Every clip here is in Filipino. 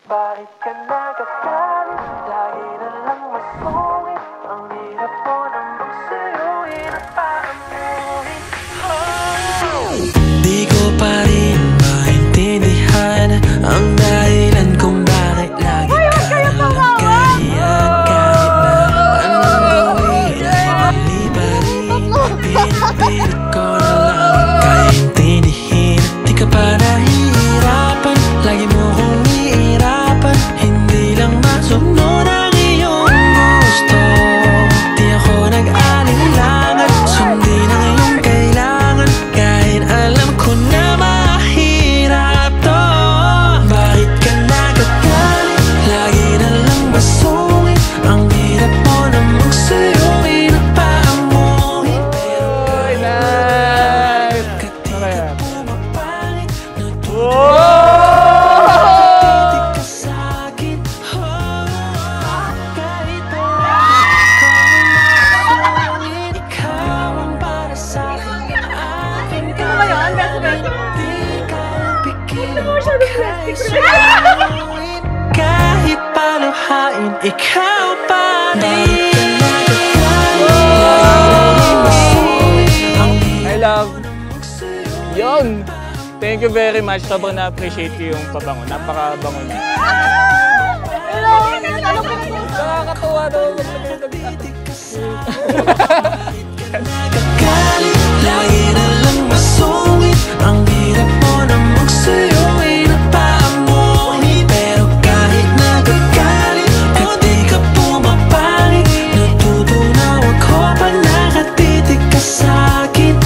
Bakit ka nagagalit? Lagi na lang masungit. Ang hirap mo namang suyuin at paamuhin. Di ko pa rin maintindihan ang dahilan kung bakit lagi ka nalang ganyan. Kahit na anong gawin ay mali pa rin. Pinipilit ko na lang kaintindihin. Di ka pa nahihirapan, lagi mo kong iirapan. Hindi lang masunod ang iyong gusto. Di ako nag-alinlangan, sundin ang iyong kailangan. Kahit alam ko na mahirap to. Bakit ka nagagalit? Lagi na lang masungit. Ang hirap mo namang suyuin at paamuhin. Pero kahit Nice! ka di Okay. ka pumapangit, Wow! natitig ka sa'kin. Kahit masungit, ikaw ang para sa'kin. Akin ka, di ka pigil kahit suyuin. Kahit paluhain, ikaw pa rin. I love. Yun! Thank you very much. Sobrang na-appreciate ko yung pabango. Napakabango niya. Nakakatuwa daw. Nagagalit, lagi na lang masungit. Ang hirap mo namang suyuin at paamuhin. Pero kahit nagagalit, o di ka pumapangit, natutunaw ako pag nakatitig ka sa'kin.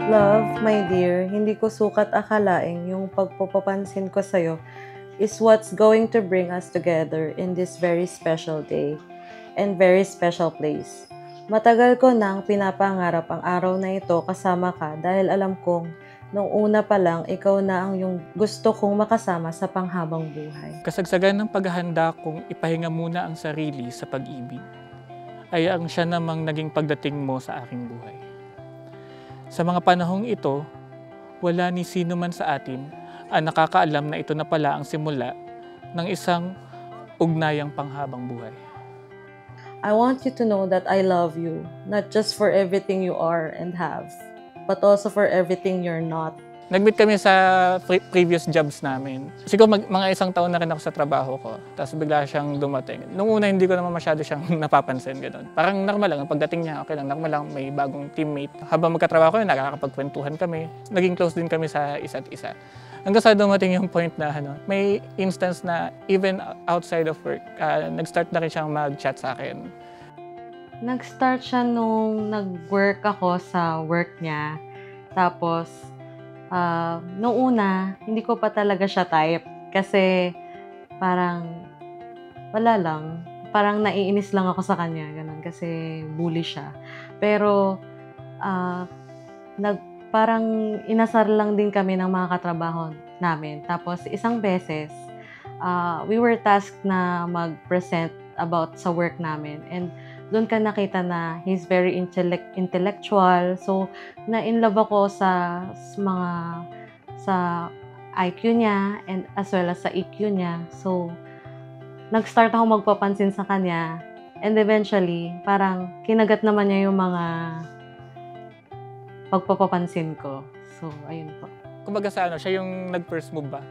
Love, my dear, hindi ko sukat akalaing yung pagpapapansin ko sa'yo is what's going to bring us together in this very special day and very special place. Matagal ko nang pinapangarap ang araw na ito kasama ka dahil alam kong nung una pa lang ikaw na ang yung gusto kong makasama sa panghabang buhay. Kasagsagan ng paghahanda kong ipahinga muna ang sarili sa pag-ibig ay ang siya namang naging pagdating mo sa aking buhay. Sa mga panahong ito, wala ni sino man sa atin ang nakakaalam na ito na pala ang simula ng isang ugnayang panghabang buhay. I want you to know that I love you, not just for everything you are and have, but also for everything you're not. Nag-meet kami sa previous jobs namin. Siguro mga isang taon na rin ako sa trabaho ko. Tapos bigla siyang dumating. Nung una, hindi ko naman masyado siyang napapansin. Ganun. Parang normal lang. Ang pagdating niya, okay lang. Normal lang, may bagong teammate. Habang magkatrabaho ko, nakakapagkwentuhan kami. Naging close din kami sa isa't isa. Hanggang sa dumating yung point na may instance na even outside of work, nag-start na rin siyang mag-chat sa akin. Nag-start siya nung nag-work ako sa work niya. Tapos, nung una, hindi ko pa talaga siya type. Kasi, parang, wala lang. Parang naiinis lang ako sa kanya. Ganun, kasi bully siya. Pero, parang inasar lang din kami ng mga katrabaho namin. Tapos, isang beses, we were tasked na mag-present about sa work namin. And, doon ka nakita na he's very intellectual. So, na-inlove ako sa IQ niya and as well as sa EQ niya. So, nag-start ako magpapansin sa kanya. And eventually, parang kinagat naman niya yung mga pagpapapansin ko. So, ayun po. Kumbaga sa siya yung nag-first move ba?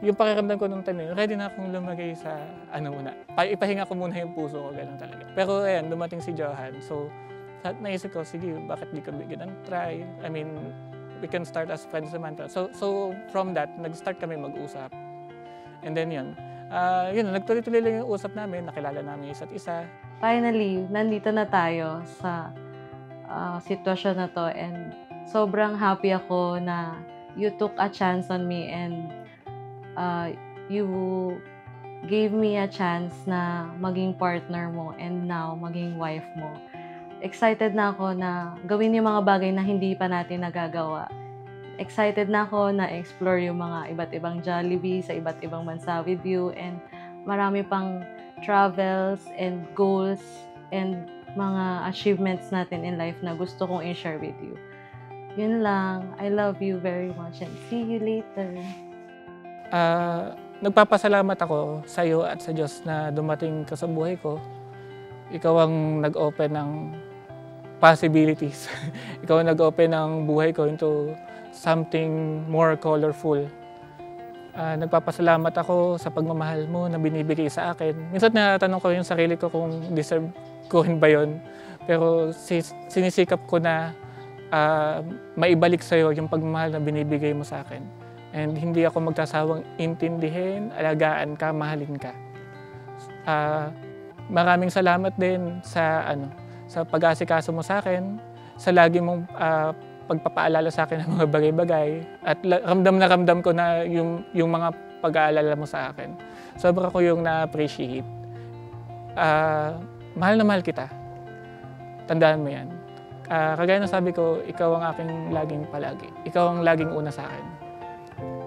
Yung pakiramdam ko nung time na yun, ready na akong lumagay sa muna. Ipahinga ko muna yung puso ko, gano'n talaga. Pero ayan, dumating si Johan. So, naisip ko, sige, bakit di ka bigyan ng try? I mean, we can start as friends naman. So from that, nag-start kami mag-usap. And then yun, nagtuloy-tuloy lang yung usap namin, nakilala namin isa't isa. Finally, nandito na tayo sa sitwasyon na to and sobrang happy ako na you took a chance on me and you gave me a chance na maging partner mo and now maging wife mo. Excited na ako na gawin yung mga bagay na hindi pa natin nagagawa. excited na ako na explore yung mga iba't ibang Jollibee sa iba't ibang bansa with you, and marami pang travels and goals and mga achievements natin in life na gusto kong i-share with you. Yun lang. I love you very much and see you later. Nagpapasalamat ako sa iyo at sa Diyos na dumating ka sa buhay ko. Ikaw ang nag-open ng possibilities. Ikaw ang nag-open ng buhay ko into something more colorful. Nagpapasalamat ako sa pagmamahal mo na binibigay sa akin. Minsan natanong ko yung sarili ko kung deserve ko rin ba yun. Pero sinisikap ko na maibalik sa iyo yung pagmamahal na binibigay mo sa akin. And hindi ako magsasawang intindihin, alagaan ka, mahalin ka. Maraming salamat din sa pag-aasikaso mo sa akin, sa lagi mong pagpapaalala sa akin ng mga bagay-bagay, at ramdam ko na yung mga pag-aalala mo sa akin. Sobra ko yung na-appreciate. Mahal na mahal kita. Tandaan mo yan. Kagaya ng sabi ko, ikaw ang aking laging palagi. Ikaw ang laging una sa akin.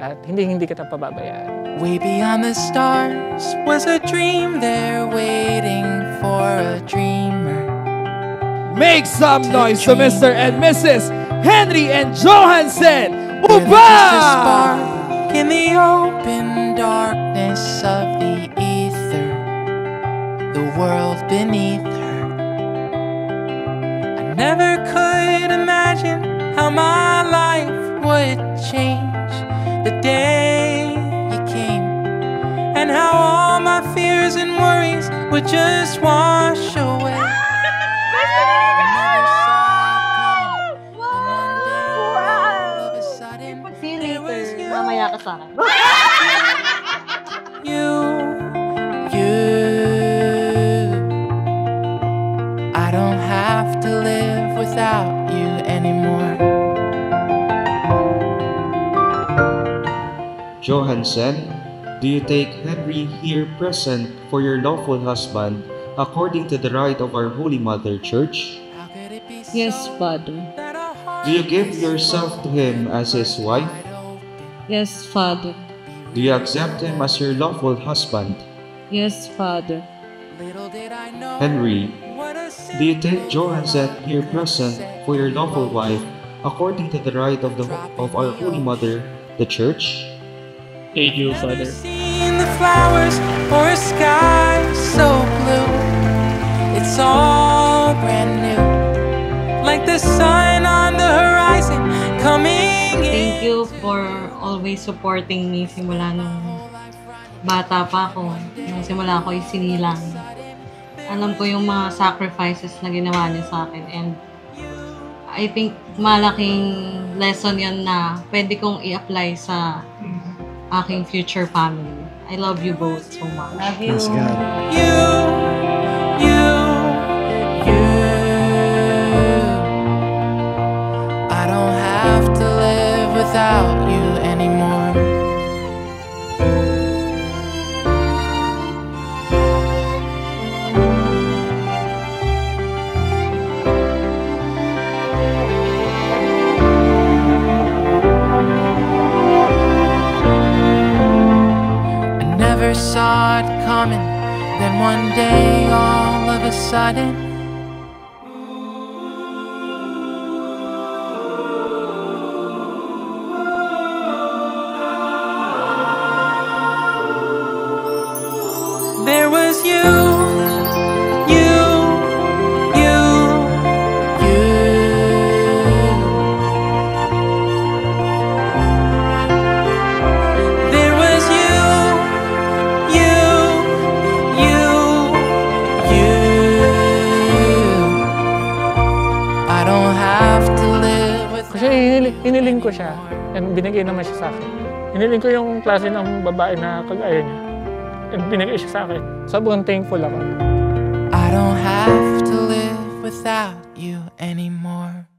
At hindi kita pababayaan. Way beyond the stars was a dream there waiting for a dreamer. Make some noise to Mr. and Mrs. Henry and Johansson. With Uba! just a spark in the open darkness of the ether, the world beneath her. I never could imagine how my life would change the day you came, and how all my fears and worries would just wash away. See you later. Mamaya ka sa akin. I don't have to live without you anymore. Johansson, do you take Henry here present for your lawful husband according to the rite of our Holy Mother Church? Yes, Father. Do you give yourself to him as his wife? Yes, Father. Do you accept him as your lawful husband? Yes, Father. Henry, do you take Johansson here present for your lawful wife according to the rite of our Holy Mother, the Church? Thank you, Father. Seen the flowers or a sky so blue. It's all brand new, like the sun on the horizon coming in. Thank you for always supporting me simula nung bata pa ako. Nung simula ako isinilang. Alam ko yung mga sacrifices na ginawa niya sa akin, and I think malaking lesson yan na pwede kong i-apply sa aking future family. I love you both so much. Love you. You. I don't have to live without you anymore. Saw it coming, then one day all of a sudden there was you. Hiniling ko siya, and binigay naman siya sa akin. Hiniling ko yung klase ng babae na kagaya niya, and binigay siya sa akin. Sobrang thankful ako. I don't have to live without you anymore.